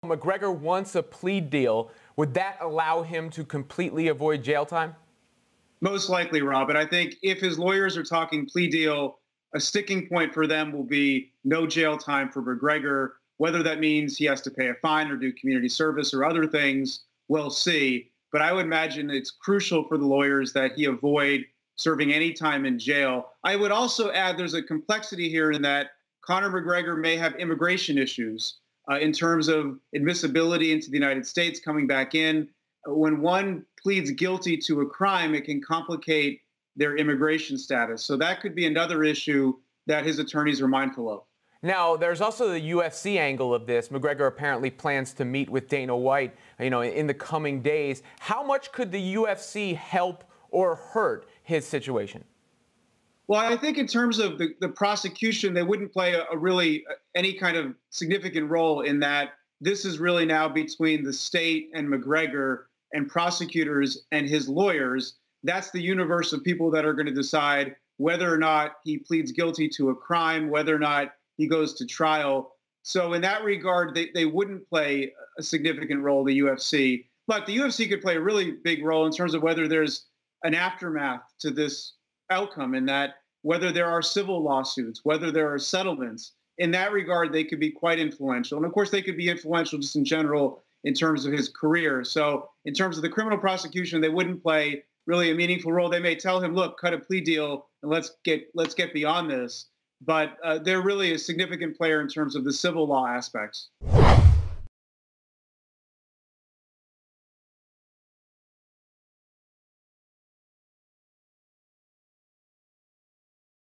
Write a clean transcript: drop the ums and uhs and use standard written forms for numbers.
McGregor wants a plea deal. Would that allow him to completely avoid jail time? Most likely, Rob. And I think if his lawyers are talking plea deal, a sticking point for them will be no jail time for McGregor. Whether that means he has to pay a fine or do community service or other things, we'll see. But I would imagine it's crucial for the lawyers that he avoid serving any time in jail. I would also add there's a complexity here in that Conor McGregor may have immigration issues in terms of admissibility into the United States, coming back in. When one pleads guilty to a crime, it can complicate their immigration status. So that could be another issue that his attorneys are mindful of. Now, there's also the UFC angle of this. McGregor apparently plans to meet with Dana White, in the coming days. How much could the UFC help or hurt his situation? Well, I think in terms of the prosecution, they wouldn't play any kind of significant role in that. This is really now between the state and McGregor and prosecutors and his lawyers. That's the universe of people that are going to decide whether or not he pleads guilty to a crime, whether or not he goes to trial. So in that regard, they wouldn't play a significant role, the UFC. But the UFC could play a really big role in terms of whether there's an aftermath to this outcome, in that whether there are civil lawsuits, whether there are settlements. In that regard, they could be quite influential. And of course, they could be influential just in general in terms of his career. So in terms of the criminal prosecution, they wouldn't play really a meaningful role. They may tell him, look, cut a plea deal and let's get beyond this. But they're really a significant player in terms of the civil law aspects.